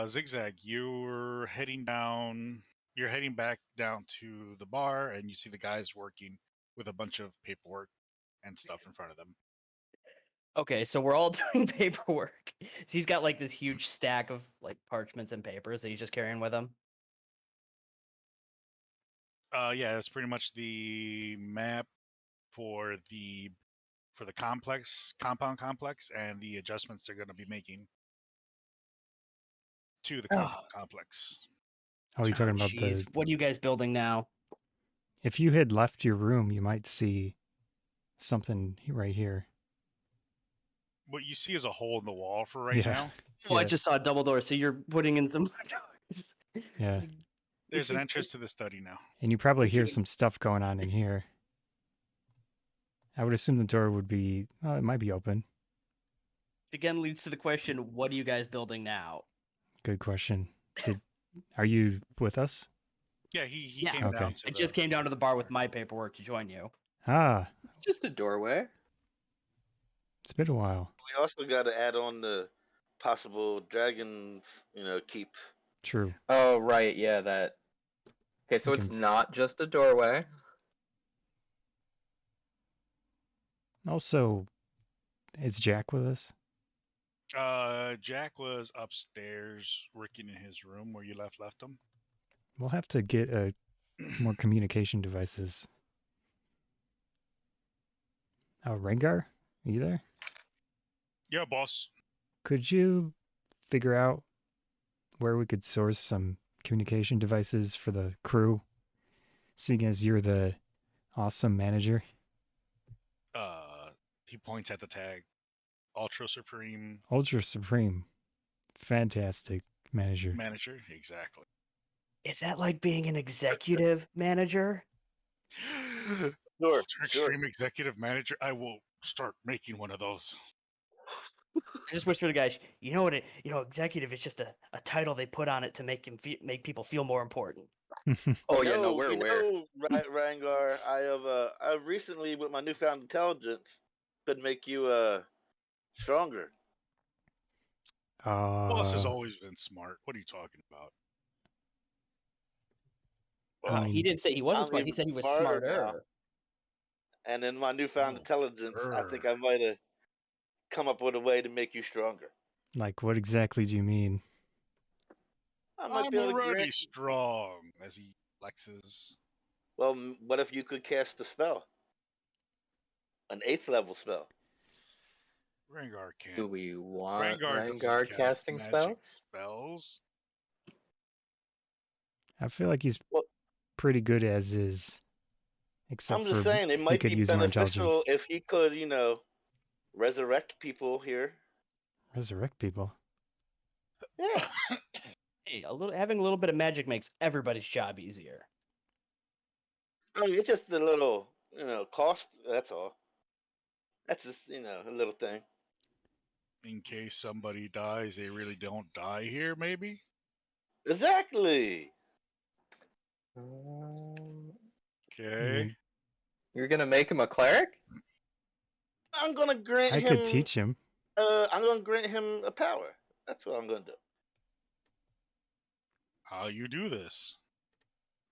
Zigzag, you're heading down. You're heading back down to the bar, and you see the guys working with a bunch of paperwork and stuff in front of them. Okay, so we're all doing paperwork. So he's got like this huge stack of like parchments and papers that he's just carrying with him. Yeah, that's pretty much the map for the compound complex, and the adjustments they're going to be making to the compound complex. Oh, you're talking about Jeez, what are you guys building now? If you had left your room, you might see something right here. What you see is a hole in the wall for right now. Oh, I just saw a double door, so you're putting in some doors. Yeah. Like, there's an entrance to the study now. And you probably hear some stuff going on in here. I would assume the door would be, well, it might be open. Again, leads to the question, what are you guys building now? Good question. Are you with us? Yeah, he came down to I just came down to the bar with my paperwork to join you. Ah. It's just a doorway. It's been a while. We also got to add on the possible dragon, keep. True. Oh, right, yeah, that. Okay, so it's not just a doorway. Also, is Jack with us? Jack was upstairs working in his room where you left him. We'll have to get more communication devices. Rengar, are you there? Yeah, boss. Could you figure out where we could source some communication devices for the crew, seeing as you're the awesome manager? He points at the tag. Ultra Supreme. Ultra Supreme. Fantastic manager. Manager, exactly. Is that like being an executive manager? Ultra Extreme Executive Manager. I will start making one of those. I just whisper to the guys, you know what? Executive is just a title they put on it to make people feel more important. Oh yeah, no, we're aware. Rangar, I recently, with my newfound intelligence, could make you stronger. Boss has always been smart. What are you talking about? He didn't say he wasn't smart. He said he was smarter. Now. And in my newfound intelligence, I think I might have come up with a way to make you stronger. Like, what exactly do you mean? I'm already strong, as he flexes. Well, what if you could cast a spell? An 8th level spell. Rangar can't. Do we want Rangar casting spells? I feel like he's pretty good as is. Except I'm just saying, it might be beneficial if he could, resurrect people here. Resurrect people? Yeah. Hey, having a little bit of magic makes everybody's job easier. I mean, it's just a little, cost. That's all. That's just, a little thing. In case somebody dies, they really don't die here, maybe? Exactly. Okay. You're gonna make him a cleric? I'm gonna grant him. I could teach him. I'm gonna grant him a power. That's what I'm gonna do. How you do this?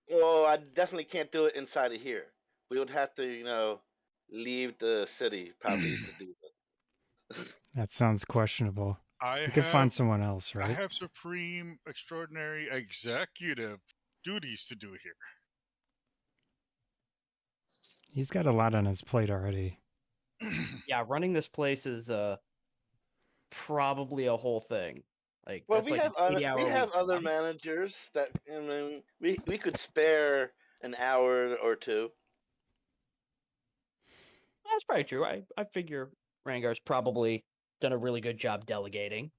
Well, I definitely can't do it inside of here. We would have to, leave the city probably to do that. That sounds questionable. We could find someone else, right? I have supreme, extraordinary, executive duties to do here. He's got a lot on his plate already. Yeah, running this place is probably a whole thing. Well, we have other managers that we could spare an hour or two. That's probably true. I figure Rangar's probably done a really good job delegating.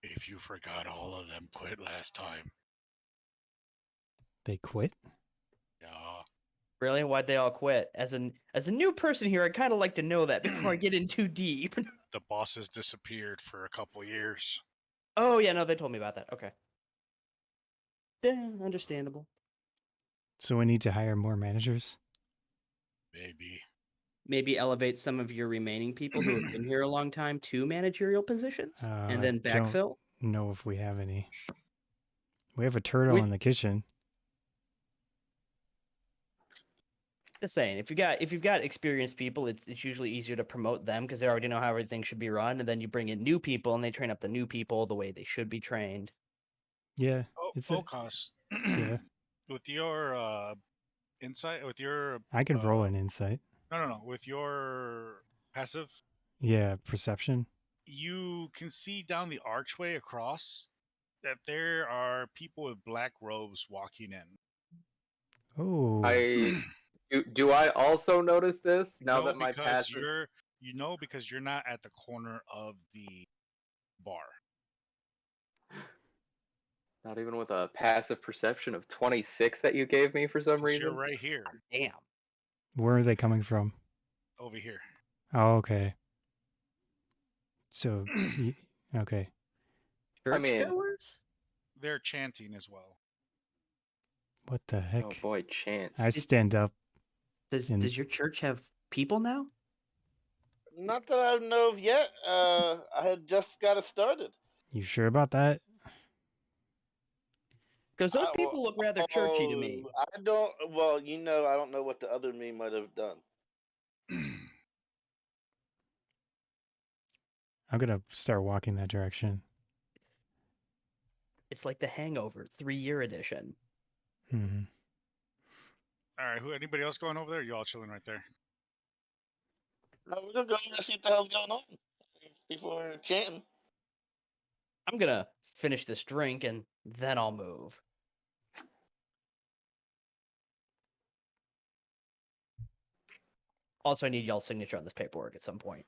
If you forgot, all of them quit last time. They quit? Yeah. Really? Why'd they all quit? As a new person here, I'd kind of like to know that before I get in too deep. The bosses disappeared for a couple years. Oh, yeah, no, they told me about that. Okay. Understandable. So we need to hire more managers? Maybe. maybe elevate some of your remaining people who have been here a long time to managerial positions, and then I don't backfill. know if we have any. We have a turtle in the kitchen. Just saying, if you've got experienced people, it's usually easier to promote them because they already know how everything should be run, and then you bring in new people and they train up the new people the way they should be trained. Yeah, it's a, O'Koss. yeah. With your insight, with your I can roll an insight. no, with your passive, Yeah, perception. you can see down the archway across that there are people with black robes walking in. Oh, Do I also notice this now No, that my because passive? because you're not at the corner of the bar. Not even with a passive perception of 26 that you gave me for some 'Cause you're reason. right here, Damn. where are they coming from? over here. Oh, okay. So, okay. I mean- Churchgoers? They're chanting as well. What the heck? Oh boy, chance. I stand up. Does your church have people now? Not that I know of yet. I had just got it started. You sure about that? Because those people look rather churchy to me. I don't. Well, I don't know what the other me might have done. I'm gonna start walking that direction. It's like The Hangover 3-year edition. Hmm. All right, anybody else going over there? You all chilling right there? No, we're gonna go and see what the hell's going on. People are chanting. I'm gonna finish this drink and then I'll move. Also, I need y'all's signature on this paperwork at some point.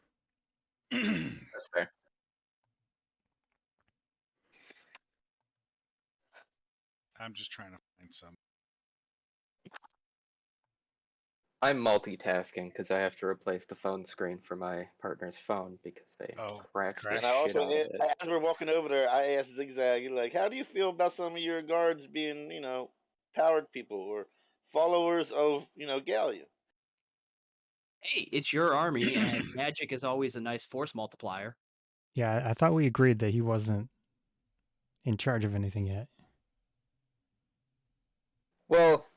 That's fair. I'm just trying to find some. I'm multitasking because I have to replace the phone screen for my partner's phone because they cracked the And I shit also, out of it. as we're walking over there, I asked Zigzag, like, how do you feel about some of your guards being, powered people or followers of, Ghaleon? Hey, it's your army, and magic is always a nice force multiplier. Yeah, I thought we agreed that he wasn't in charge of anything yet. Well,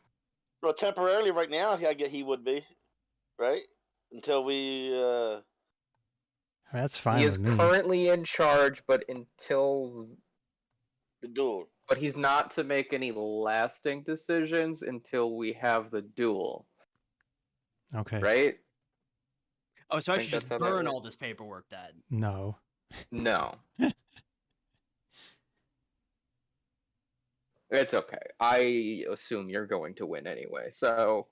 temporarily right now, I guess he would be, right? Until we. That's fine he with is me. currently in charge, but until the duel. But he's not to make any lasting decisions until we have the duel. Okay. Right? Oh, so I should just burn all this paperwork then? No. No. It's okay. I assume you're going to win anyway, so.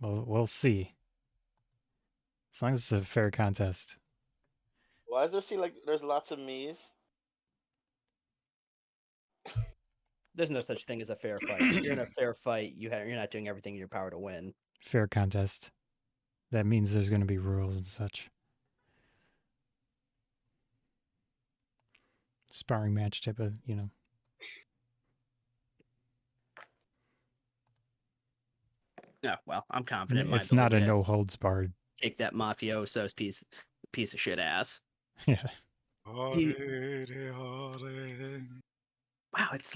Well, we'll see. As long as it's a fair contest. Why does it feel like there's lots of me's? There's no such thing as a fair fight. If you're in a fair fight, you're not doing everything in your power to win. Fair contest. That means there's going to be rules and such. Sparring match type of, Yeah, well, I'm confident. It's not a no holds barred. Kick that mafioso's piece of shit ass. Yeah. Wow, it's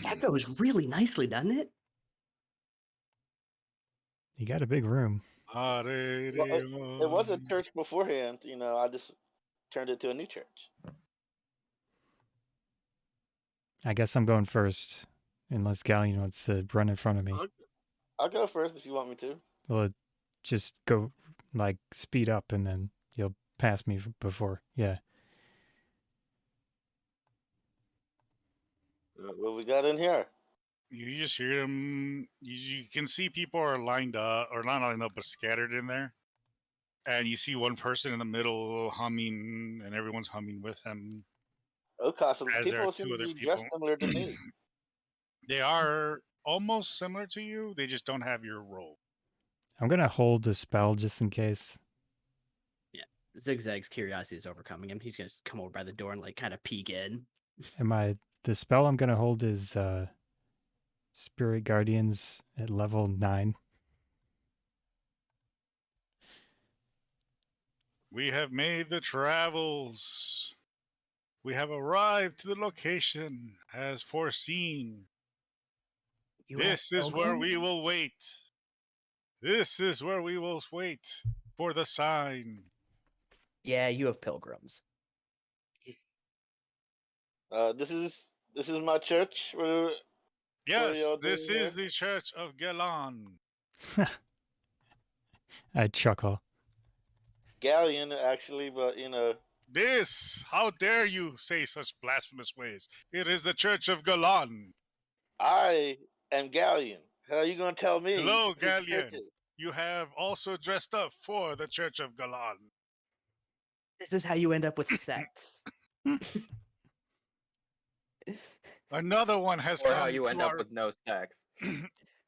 that goes really nicely, doesn't it? You got a big room. Well, it was a church beforehand. I just turned it to a new church. I guess I'm going first, unless Ghaleon wants to run in front of me. I'll go first if you want me to. Well, just go, speed up, and then you'll pass me before. Yeah. What we got in here? You just hear them. You can see people are lined up, or not lined up, but scattered in there. And you see one person in the middle humming, and everyone's humming with him. O'Koss, people seem to be dressed similar to me. They are almost similar to you. They just don't have your role. I'm going to hold a spell just in case. Yeah. Zigzag's curiosity is overcoming him. He's going to come over by the door and kind of peek in. The spell I'm going to hold is Spirit Guardians at level 9. We have made the travels. We have arrived to the location as foreseen. You have This is where we pilgrims? will wait. This is where we will wait for the sign. Yeah, you have pilgrims. This is my church. What are Yes, y'all this doing is here? the Church of Ghaleon. I chuckle. Ghaleon, actually, but you know, This, how dare you say such blasphemous ways? It is the Church of Ghaleon. I am Ghaleon. How are you gonna tell me Hello, who the church Ghaleon. You have also dressed up for the Church of Ghaleon. This is how you end up with sects. Another one has Or come how you to end up our with no sex.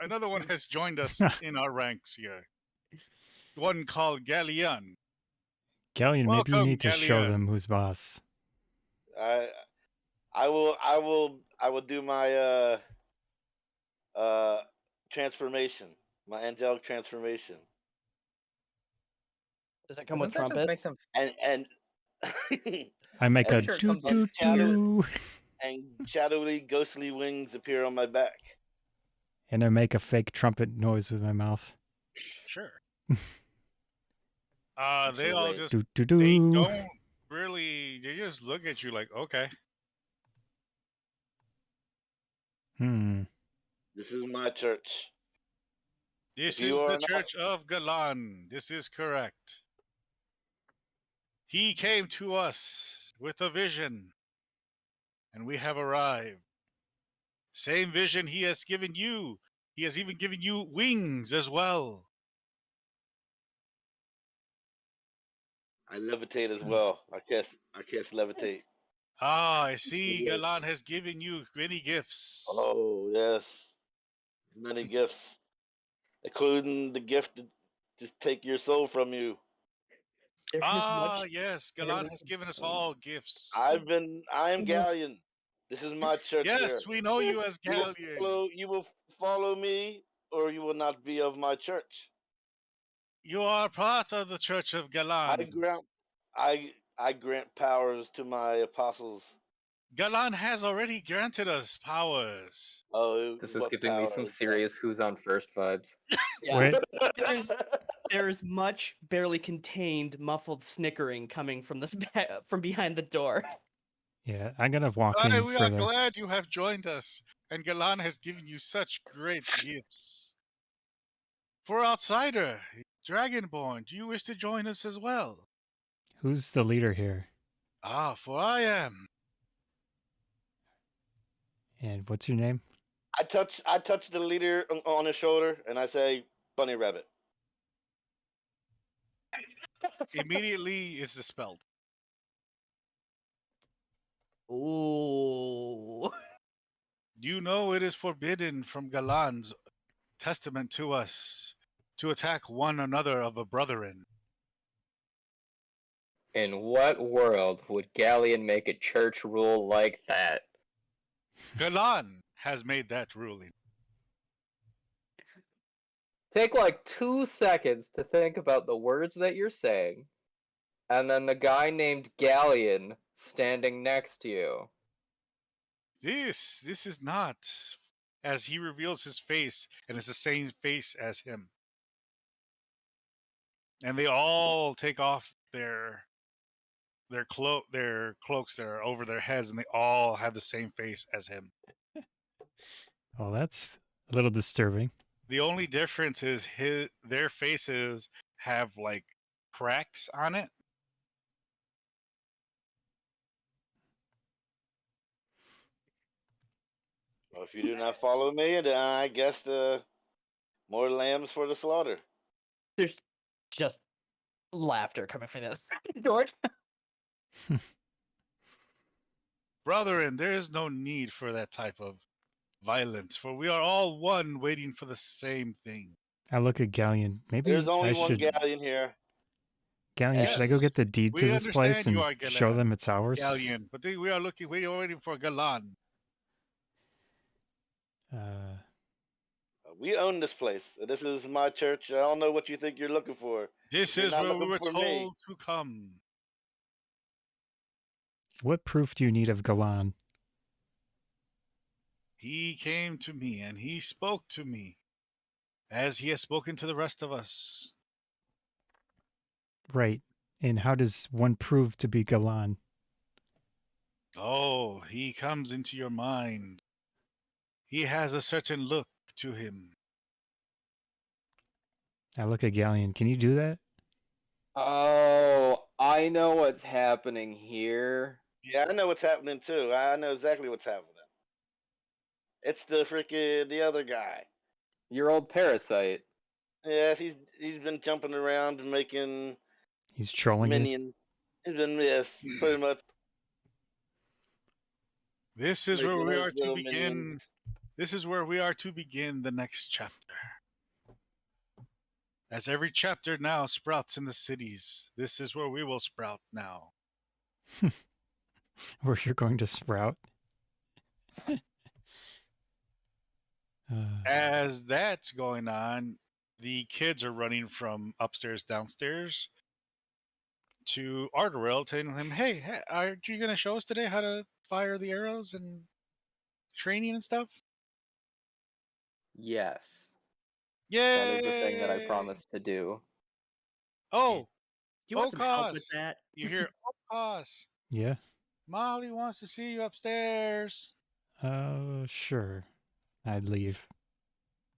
Another one has joined us in our ranks here. One called Ghaleon. Galleon, maybe you Welcome, need to show Ghaleon. them who's boss. I will do my transformation, my angelic transformation, Does that come with Doesn't that just make trumpets? them? and I make a and, Sure, it doo comes doo with shadow doo, and shadowy, ghostly wings appear on my back. and I make a fake trumpet noise with my mouth. Sure. Actually, They all wait. just, Doo doo they doo. don't really, they just look at you like, okay. This is my church. This If you is the are not, Church of Ghaleon. This is correct. He came to us with a vision, and we have arrived. Same vision he has given you. He has even given you wings as well. I levitate as well. I cast levitate. Ah, I see. Ghaleon has given you many gifts. Oh yes, many gifts, including the gift to just take your soul from you. There is Ah, much yes. Ghaleon barely has given us contained. all gifts. I am You have Galleon. This is my church here. Yes, we know you as Ghaleon. You will follow me, or you will not be of my church. You are part of the Church of I Ghaleon. grant, I grant powers to my apostles. Ghaleon has already granted us powers. Oh, This is what giving me power some is that? serious who's on first vibes. yeah. Wait, There's much barely contained muffled snickering coming from this from behind the door. yeah, I'm gonna walk in We for are the. glad you have joined us, and Ghaleon has given you such great gifts. For outsider, Dragonborn, do you wish to join us as well? Who's the leader here? Ah, for I am. And what's your name? I touch the leader on his shoulder, and I say, "Bunny rabbit." Immediately it's dispelled. Ooh. You know it is forbidden from Galan's testament to us to attack one another of a brethren. In what world would Ghaleon make a church rule like that? Galan has made that ruling. Take like 2 seconds to think about the words that you're saying, and then the guy named Ghaleon standing next to you. This is not, as he reveals his face, and it's the same face as him. And they all take off their cloaks that are over their heads, and they all have the same face as him. Oh, that's a little disturbing. The only difference is their faces have like cracks on it. Well, if you do not follow me, then I guess the more lambs for the slaughter. There's just laughter coming from this door. Brethren, there is no need for that type of violence, for we are all one waiting for the same thing. I look at Galleon. Maybe There's only I one should. Galleon here. Galleon, should I go Yes, get the deed to we this place understand you and are show them it's ours? Ghaleon, but we are waiting for Galan. Uh, We own this place. This is my church. I don't know what you think you're looking for. This You're is not where we looking were for me. told to come. What proof do you need of Ghaleon? He came to me and he spoke to me as he has spoken to the rest of us. Right. And how does one prove to be Ghaleon? Oh, he comes into your mind. He has a certain look to him. I look at Ghaleon. Can you do that? Oh, I know what's happening here. Yeah, I know what's happening too. I know exactly what's happening. It's the other guy. Your old parasite. Yes, he's been jumping around and making He's trolling you. minions. He's been pretty much This is where making we his are to little begin. minions. This is where we are to begin the next chapter. As every chapter now sprouts in the cities, this is where we will sprout now. Where you're going to sprout. As that's going on, the kids are running from upstairs downstairs to Ardorel, telling him, "Hey, aren't you going to show us today how to fire the arrows and training and stuff?" Yes. Yay! That is the thing that I promised to do. Oh, Do you want some help with O'Koss. that? You hear, O'Koss, Yeah. Molly wants to see you upstairs. Sure. I'd leave.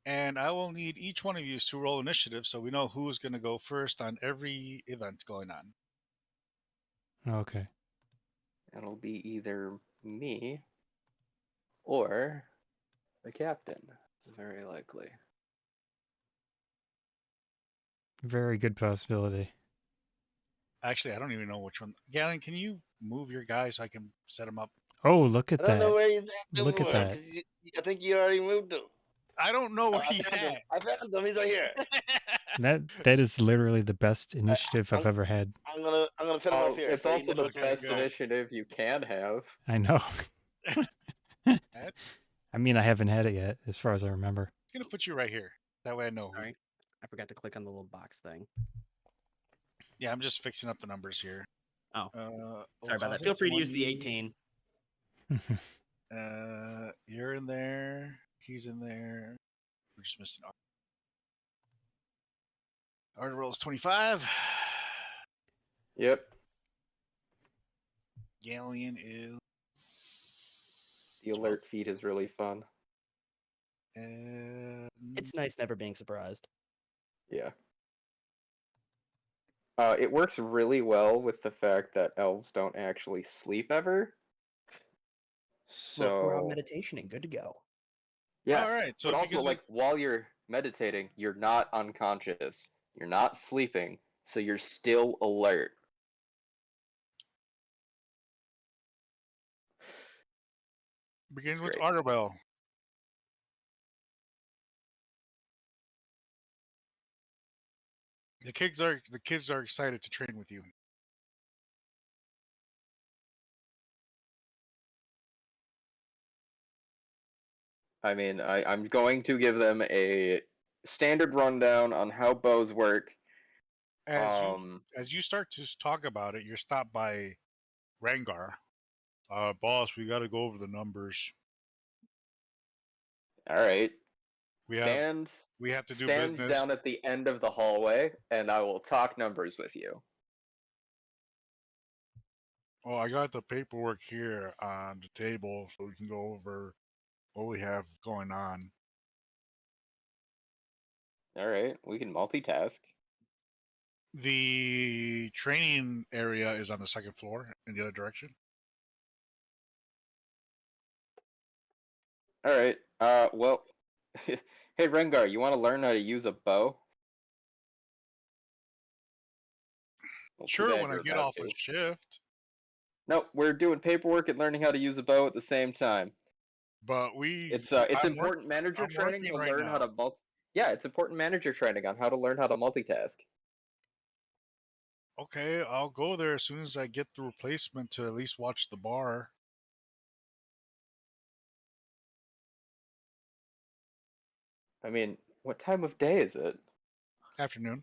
And I will need each one of you to roll initiative so we know who's going to go first on every event going on. Okay. It'll be either me or the captain, very likely. Very good possibility. Actually, I don't even know which one. Galen, can you move your guy so I can set him up? Oh, look at I don't know that. where he's at. Look at that. I think you already moved him. I don't know where I he's found him. at. I found him. He's right here. That is literally the best initiative I've ever had. I'm gonna put him up here. It's so he also knows the what's Okay, best go. initiative you can have. I know. Ed? I mean, I haven't had it yet, as far as I remember. I'm going to put you right here. That way I know. Sorry, I forgot to click on the little box thing. Yeah, I'm just fixing up the numbers here. Oh. Uh, Sorry about that. O'Koss Feel is free to use the 20. 18. You're in there. He's in there. We're just missing Art rolls 25. Yep. Ghaleon is The 12. alert feed is really fun. And It's nice never being surprised. Yeah. It works really well with the fact that elves don't actually sleep ever. Well, 4-hour So, meditation and good to go. yeah. all right. So But it also, begins like, while you're meditating, you're not unconscious. You're not sleeping, so you're still alert. begins with Great. Ardorel. The kids are excited to train with you. I mean, I'm going to give them a standard rundown on how bows work. As you start to talk about it, you're stopped by Rangar. Boss, we got to go over the numbers. All right. We have to do Stand business. down at the end of the hallway, and I will talk numbers with you. Oh, I got the paperwork here on the table so we can go over what we have going on. All right, we can multitask. The training area is on the second floor in the other direction. All right. Well, hey Rengar, you want to learn how to use a bow? Well, too Sure, bad when I you're get about off a to. shift, No, we're doing paperwork and learning how to use a bow at the same time. but It's I'm important manager I'm training working to right learn how now. to Yeah, it's important manager training on how to learn how to multitask. Okay, I'll go there as soon as I get the replacement to at least watch the bar. I mean, what time of day is it? Afternoon.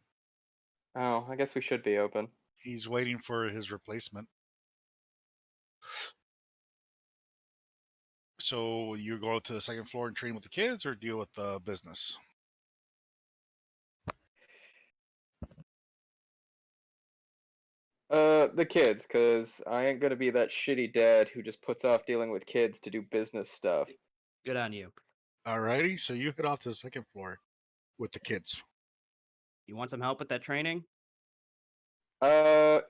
Oh, I guess we should be open. He's waiting for his replacement. So you go to the second floor and train with the kids, or deal with the business? The kids, cause I ain't gonna be that shitty dad who just puts off dealing with kids to do business stuff. Good on you. Alrighty, so you head off to the second floor with the kids. You want some help with that training?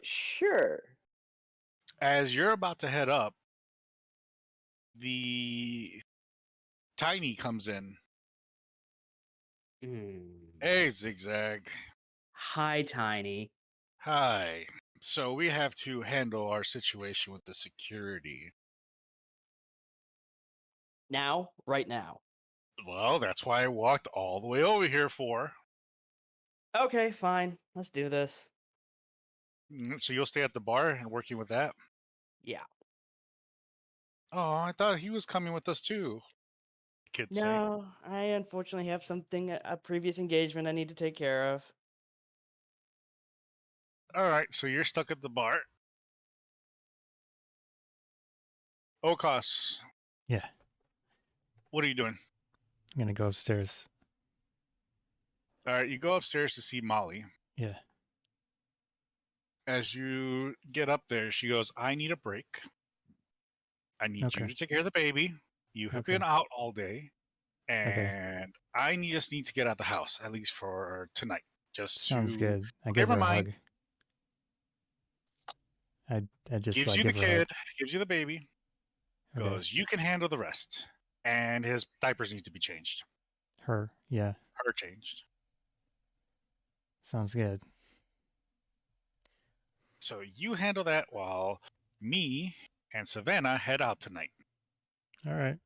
Sure. As you're about to head up, the Tiny comes in. Hey, Zigzag. Hi, Tiny. Hi. So we have to handle our situation with the security. Now, right now. Well, that's why I walked all the way over here for. Okay, fine. Let's do this. So you'll stay at the bar and working with that? Yeah. Oh, I thought he was coming with us too. Kids say. No, I unfortunately have something, a previous engagement I need to take care of. All right, so you're stuck at the bar. O'Koss, Yeah, what are you doing? I'm gonna go upstairs. All right, you go upstairs to see Molly. Yeah. As you get up there, she goes, I need a break. I need you Okay. to take care of the baby. You have Okay. been out all day. Okay. And I just need to get out of the house, at least for tonight. Just Sounds to good. I clear give my her a mind. hug. I just Gives like you the give her a hug. kid, gives you the baby. Okay. Goes, you can handle the rest. And his diapers need to be changed. Her. Yeah. Her changed. Sounds good. So you handle that while me and Savannah head out tonight. All right.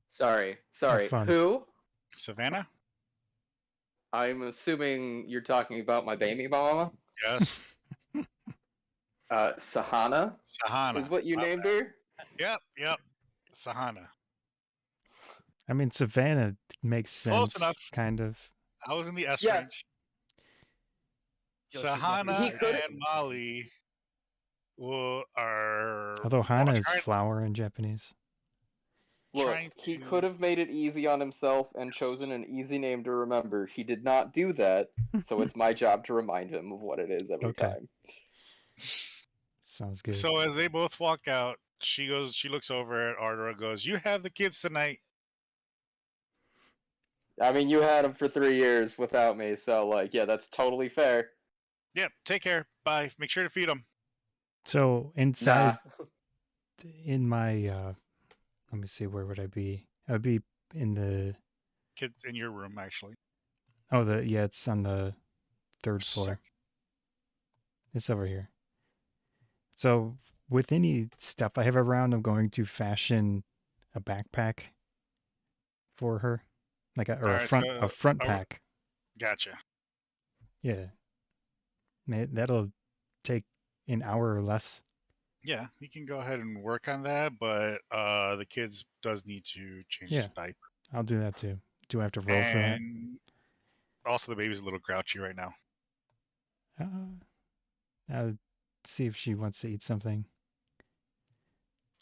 Sorry. fun. Who? Savannah? I'm assuming you're talking about my baby mama? Yes. Sahana? Sahana. Is what you My named bad. her? Yep. Sahana. I mean, Savannah makes Close sense, enough. kind of. I was in the S Yeah. range. Yo, she's my Sahana He could- and Molly are Although Hana is trying, flower in Japanese. Look, trying he to. could have made it easy on himself and Yes. chosen an easy name to remember. He did not do that, so it's my job to remind him of what it is every Okay. time. Sounds good. So as they both walk out, she looks over at Ardorel and goes, you have the kids tonight. I mean, you had him for 3 years without me, so, like, yeah, that's totally fair. Yep, take care. Bye. Make sure to feed them. So Nah. inside in my let me see, where would I be? I would be in the Kids in your room, actually. it's on the third floor. Sec- It's over here. So with any stuff I have around, I'm going to fashion a backpack for her, like a Alright, front so- pack. Gotcha. Yeah, that'll take an hour or less. Yeah, you can go ahead and work on that, but the kids does need to change Yeah. the diaper. I'll do that too. Do I have to roll for that? And also the baby's a little grouchy right now. I'll see if she wants to eat something.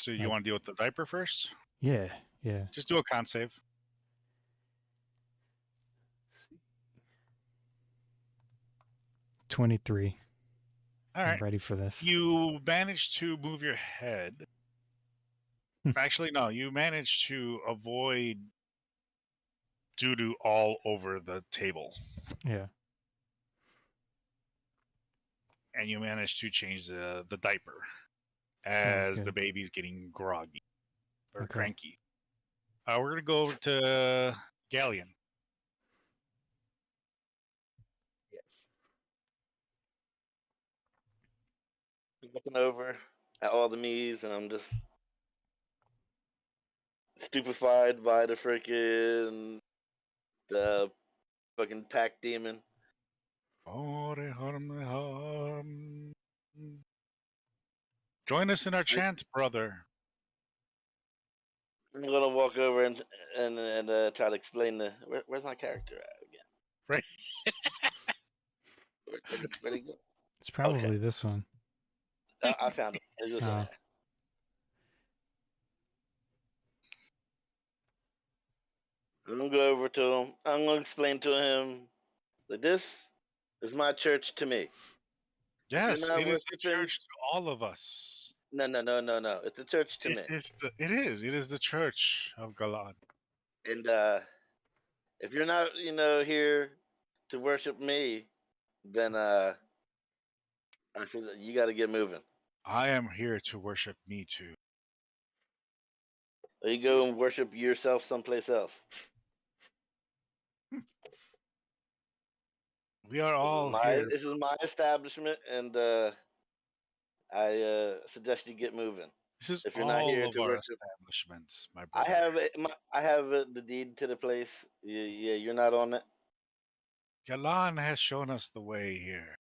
So you Like- want to deal with the diaper first? Yeah. Just do a con save. 23. All I'm right. ready for this. You managed to move your head. Actually, no, you managed to avoid doo-doo all over the table. Yeah. And you managed to change the diaper Sounds as the good. baby's getting groggy or Okay. cranky. We're going to go over to Ghaleon. Looking over at all the me's, and I'm just stupefied by the freaking the fucking pack demon. Join us in our chant, brother. I'm gonna walk over and try to explain where's my character at again? Right. Where'd he go? It's probably this one. I found him. It's just Oh. I'm gonna go over to him. I'm gonna explain to him that this is my church to me. If you're Yes, not it is the worshiping, church to all of us. no. It's a church to me. It is the church of Galan. And if you're not, here to worship me, then I said you got to get moving. I am here to worship me too. Or you go and worship yourself someplace else. We are all here. This is my establishment, and I suggest you get moving. This is If you're not all here of to our worship, establishments, my I brother. have I have the deed to the place. Yeah, you're not on it. Galan has shown us the way here.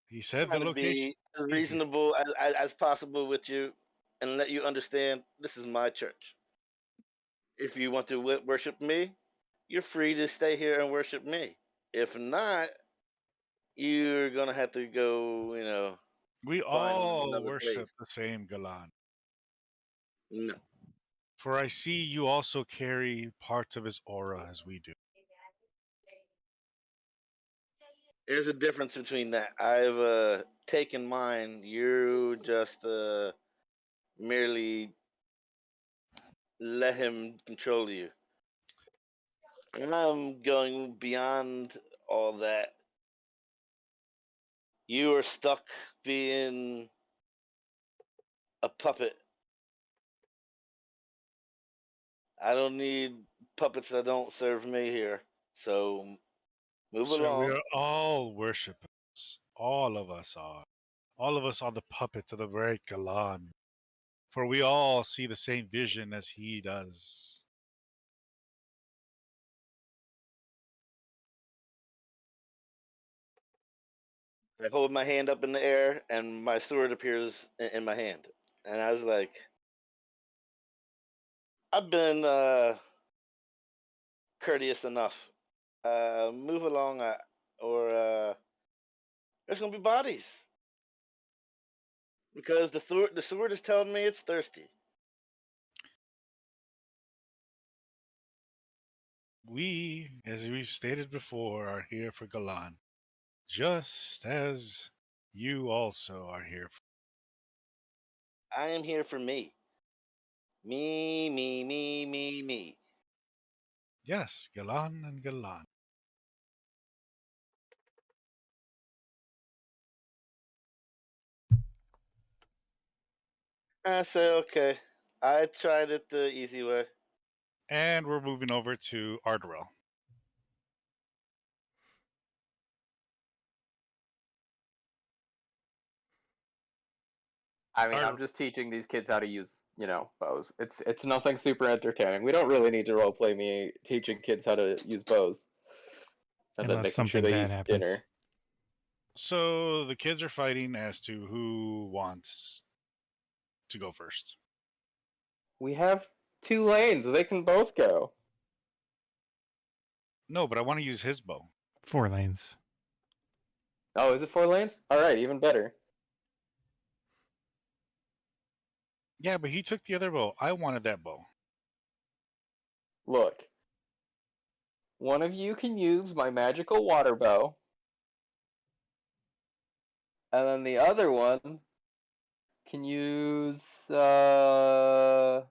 He said the Trying to location. be as reasonable as possible with you, and let you understand this is my church. If you want to worship me, you're free to stay here and worship me. If not, you're gonna have to go, We find all another place. worship the same Galan. No, For I see you also carry parts of his aura as we do. there's a difference between that. I've taken mine. You just merely let him control you. And I'm going beyond all that. You are stuck being a puppet. I don't need puppets that don't serve me here. So move Sir, we along. are all worshippers. All of us are. All of us are the puppets of the great Galan. For we all see the same vision as he does. I hold my hand up in the air, and my sword appears in my hand. And I was like, I've been courteous enough. Move along, or there's gonna be bodies because the sword is telling me it's thirsty. We, as we've stated before, are here for Galan. Just as you also are here for. I am here for me. Me. Yes, Galan and Galan. I say okay. I tried it the easy way. And we're moving over to Ardorel. I mean, I'm Ard- just teaching these kids how to use, bows. It's nothing super entertaining. We don't really need to roleplay me teaching kids how to use bows, and then Unless making sure something they bad eat happens. dinner. So the kids are fighting as to who wants to go first. We have 2 lanes. They can both go. No, but I want to use his bow. 4 lanes. Oh, is it 4 lanes? All right, even better. Yeah, but he took the other bow. I wanted that bow. Look, one of you can use my magical water bow, and then the other one can use my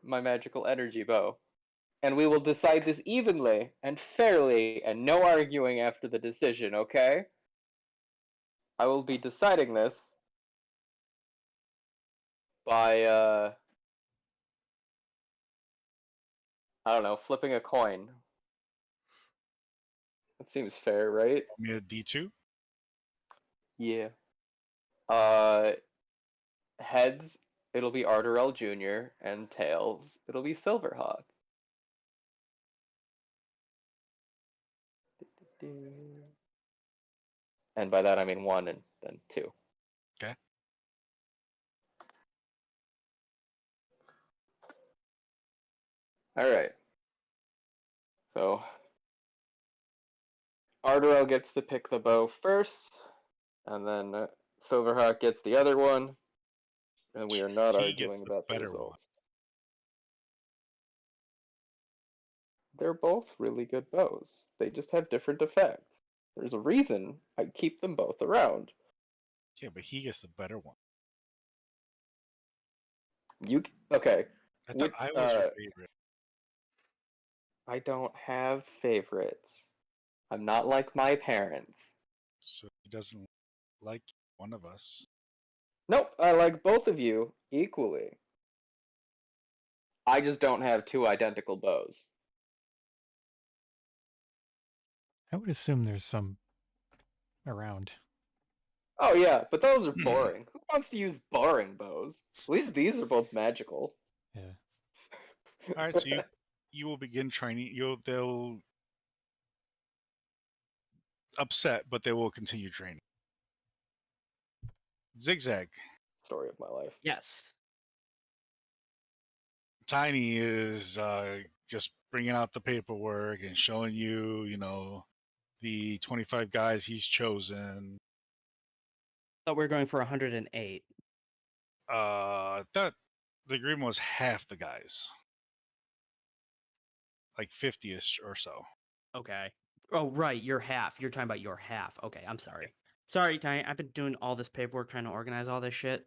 magical energy bow. And we will decide this evenly and fairly and no arguing after the decision, okay? I will be deciding this by I don't know, flipping a coin. That seems fair, right? I mean, a D2. Yeah. Uh Heads, it'll be Ardorel Jr., and tails, it'll be Silverhawk. And by that I mean 1 and then 2. Okay. All right. So Ardorel gets to pick the bow first, and then Silverhawk gets the other one, and we are not He gets arguing the about the better one. results. They're both really good bows. They just have different effects. There's a reason I keep them both around. Yeah, but he gets the better one. Okay? I thought I was your favorite. I don't have favorites. I'm not like my parents. So he doesn't like one of us. Nope, I like both of you equally. I just don't have two identical bows. I would assume there's some around. Oh yeah, but those are boring. Who wants to use boring bows? At least these are both magical. Yeah. All right, so you will begin training. They'll upset, but they will continue training. Zigzag. Story of my life. Yes. Tiny is just bringing out the paperwork and showing you, the 25 guys he's chosen. Thought we were going for 108. That the agreement was half the guys, like 50ish or so. Okay. Oh, right. You're half. You're talking about your half. Okay. I'm sorry. Sorry, Tiny. I've been doing all this paperwork trying to organize all this shit.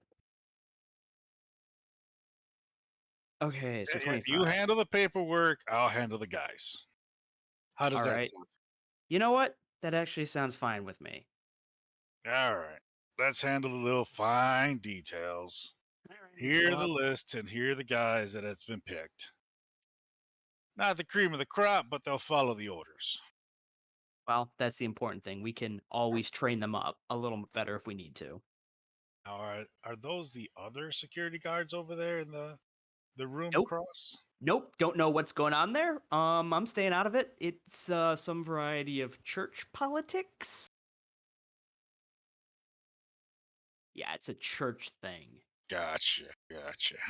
Okay. So Yeah, 25. you handle the paperwork. I'll handle the guys. How does All that right. sound? You know what? That actually sounds fine with me. All right. Let's handle the little fine details. All right. Here are the lists and here are the guys that has been picked. Not the cream of the crop, but they'll follow the orders. Well, that's the important thing. We can always train them up a little better if we need to. Now, are those the other security guards over there in the room Nope. across? Nope. Don't know what's going on there. I'm staying out of it. It's some variety of church politics. Yeah, it's a church thing. Gotcha.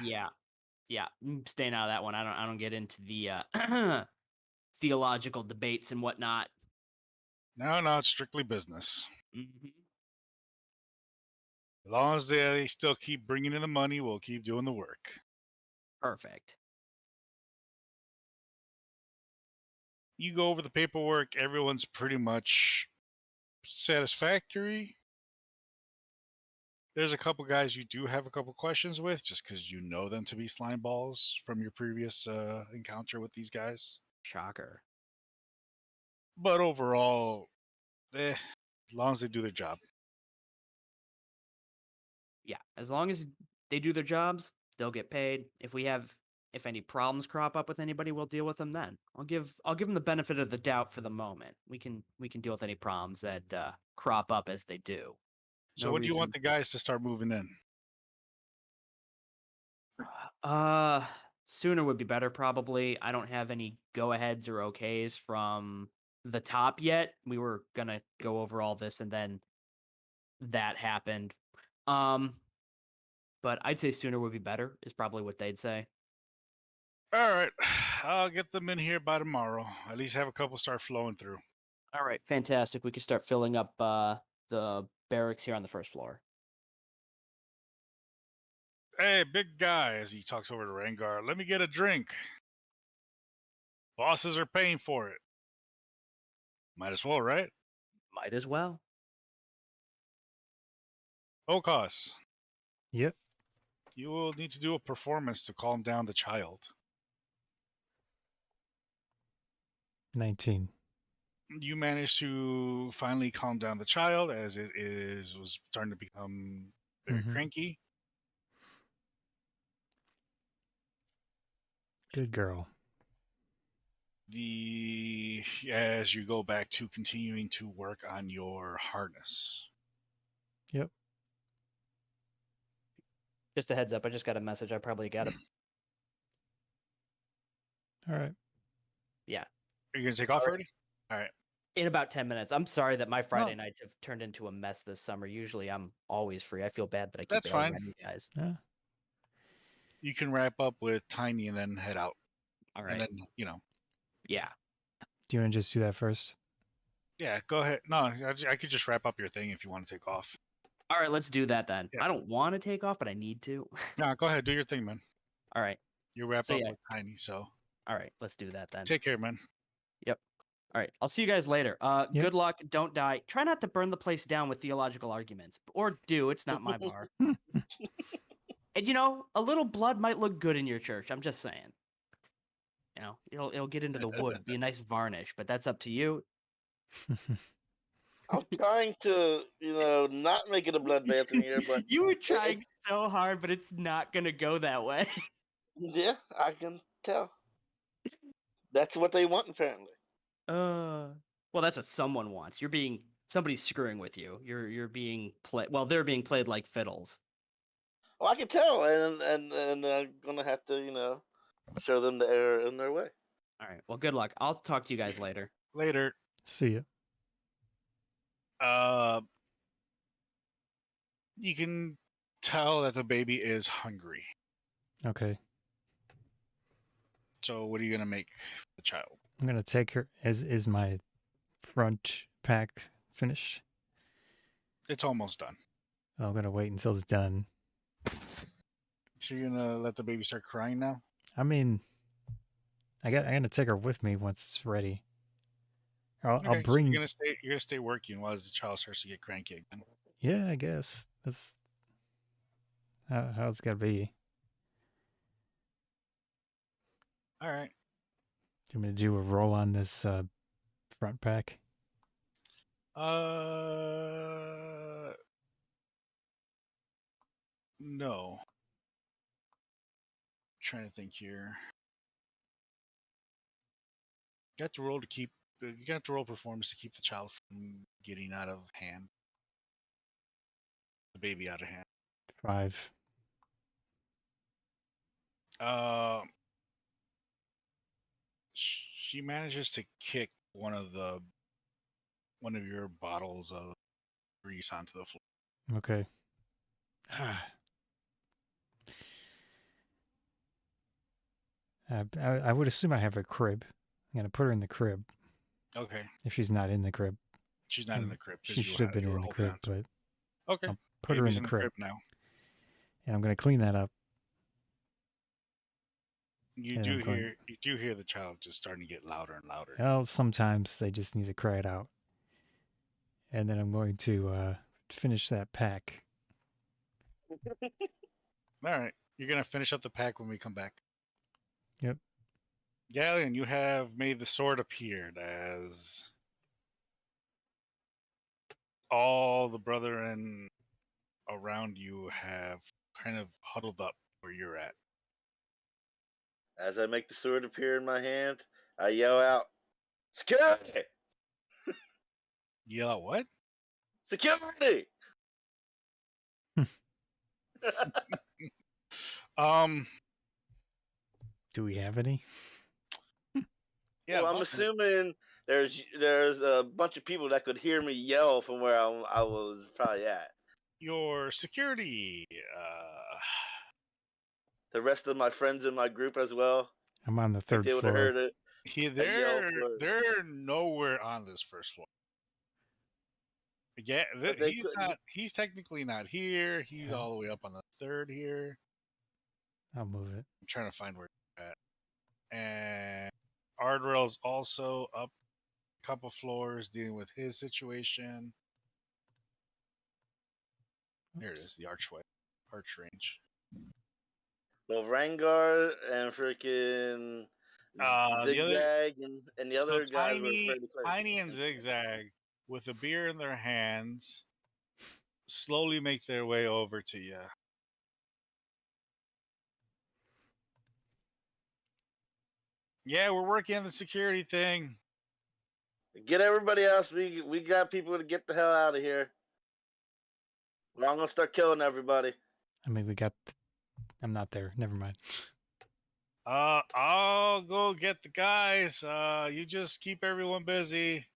Yeah. I'm staying out of that one. I don't get into the theological debates and whatnot. No, it's strictly business. Mm-hmm. As long as they still keep bringing in the money, we'll keep doing the work. Perfect. You go over the paperwork, everyone's pretty much satisfactory. There's a couple guys you do have a couple questions with, just because you know them to be slime balls from your previous encounter with these guys. Shocker. But overall, as long as they do their job. Yeah, as long as they do their jobs, they'll get paid. If any problems crop up with anybody, we'll deal with them then. I'll give them the benefit of the doubt for the moment. We can deal with any problems that crop up as they do. So No when do you want reason- the guys to start moving in? Sooner would be better probably. I don't have any go-aheads or okays from the top yet. We were gonna go over all this and then that happened. But I'd say sooner would be better is probably what they'd say. All right, I'll get them in here by tomorrow. At least have a couple start flowing through. All right, fantastic. We can start filling up the barracks here on the first floor. Hey, big guy, as he talks over to Rangar, let me get a drink. Bosses are paying for it. Might as well, right? Might as well. O'Koss, Yep. you will need to do a performance to calm down the child. 19. You managed to finally calm down the child as it was starting to become very cranky. Good girl. As you go back to continuing to work on your harness. Yep. Just a heads up, I just got a message. I probably got it. All right. Yeah. Are you gonna take off already? All right. In about 10 minutes. I'm sorry that my Friday nights have turned into a mess this summer. Usually I'm always free. I feel bad that I keep That's fine. running, guys. Yeah. You can wrap up with Tiny and then head out. All right. And then, Yeah. Do you want to just do that first? yeah, go ahead. No, I could just wrap up your thing if you want to take off. All right, let's do that then. Yeah. I don't want to take off, but I need to. No, go ahead. Do your thing, man. All right. You wrap So, up yeah. with Tiny, so All right, let's do that then. take care, man. All right, I'll see you guys later. Yep. Good luck. Don't die. Try not to burn the place down with theological arguments, or do. It's not my bar. And a little blood might look good in your church. I'm just saying. It'll get into the wood, be a nice varnish, but that's up to you. I'm trying to, not make it a bloodbath in here, but You were trying so hard, but it's not gonna go that way. yeah, I can tell. That's what they want, apparently. Well, that's what someone wants. Somebody's screwing with you. You're being played. Well, they're being played like fiddles. Well, I can tell, and I'm gonna have to, show them the error in their way. All right. Well, good luck. I'll talk to you guys later. Later. See ya. You can tell that the baby is hungry. Okay. So what are you gonna make the child? I'm gonna take her. Is my front pack finished? It's almost done. I'm gonna wait until it's done. So you're gonna let the baby start crying now? I mean, I'm gonna take her with me once it's ready. I'll Okay, so bring. you're gonna stay working while the child starts to get cranky again. Yeah, I guess that's how it's gotta be. All right. Do you want me to do a roll on this front pack? No. Trying to think here. You got to roll performance to keep the child from getting out of hand. The baby out of hand. 5. She manages to kick one of your bottles of grease onto the floor. Okay. I would assume I have a crib. I'm gonna put her in the crib Okay. if she's not in the crib. She's not in the crib. 'cause She you should have had- been you were in the holding crib, on to it. but Okay. I'll put her in Baby's the crib, now. and I'm gonna clean that up. You And do I'm going- hear the child just starting to get louder and louder. Well, sometimes they just need to cry it out. And then I'm going to finish that pack. All right. You're gonna finish up the pack when we come back. Yep. Ghaleon, you have made the sword appeared as all the brethren around you have kind of huddled up where you're at. As I make the sword appear in my hand, I yell out, "Security! Yell out what? Security!" Do we have any? Yeah. Well, I'm assuming there's a bunch of people that could hear me yell from where I was probably at. Your security. The rest of my friends in my group as well. I'm on the They third would have floor. heard it. They're nowhere on this first floor. Yeah, But they he's couldn't- not. He's technically not here. He's Yeah. all the way up on the third here. I'll move it. I'm trying to find where it's at. And Ardorel's also up a couple floors dealing with his situation. There it is, the arch range. Well, Rangar and freaking Zigzag and the other guys were afraid to play. Tiny and Zigzag, with a beer in their hands, slowly make their way over to you. Yeah, we're working on the security thing. Get everybody else. We got people to get the hell out of here. Well, I'm gonna start killing everybody. I mean, I'm not there. Never mind. I'll go get the guys. You just keep everyone busy.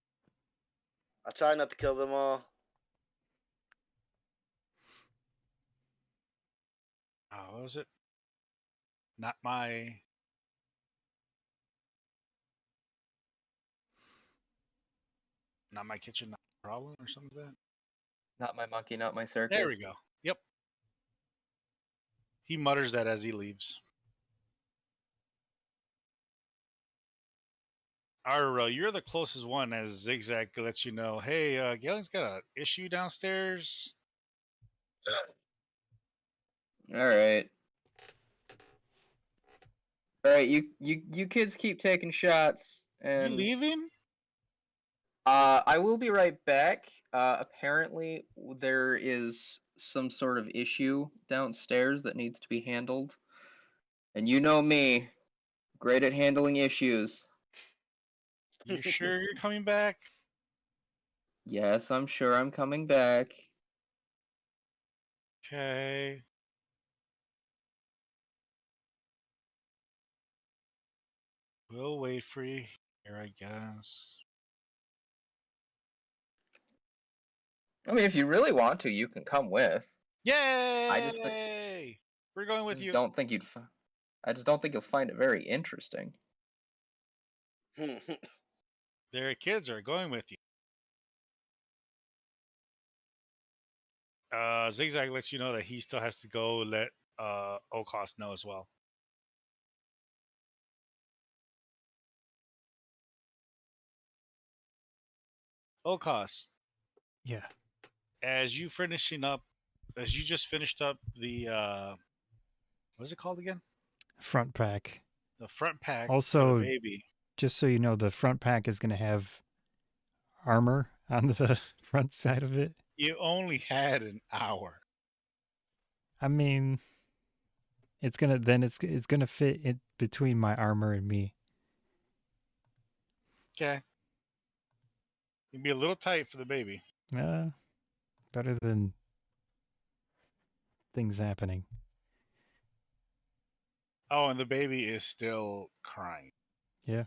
I try not to kill them all. What was it? Not my Not my kitchen, not my problem, or something like that. Not my monkey, not my circus. There we go. Yep. He mutters that as he leaves. Ardorel, you're the closest one as Zigzag lets you know, hey, Ghaleon's got an issue downstairs. All right. All right, you kids keep taking shots, You and leaving? I will be right back. Apparently, there is some sort of issue downstairs that needs to be handled, and you know me, great at handling issues. You sure you're coming back? Yes, I'm sure I'm coming back. Okay. We'll wait for you here, I guess. I mean, if you really want to, you can come with. Yay! We're going with you. Don't think you'd. I just don't think you'll find it very interesting. Their kids are going with you. Zigzag lets you know that he still has to go let O'Koss know as well. O'Koss, Yeah. as you just finished up the what's it called again? Front pack. The front pack for Also, the baby. just so you know, the front pack is going to have armor on the front side of it. You only had an hour. I mean, it's gonna fit in between my armor and me. Okay. It'd be a little tight for the baby. Better than things happening. Oh, and the baby is still crying. Yeah.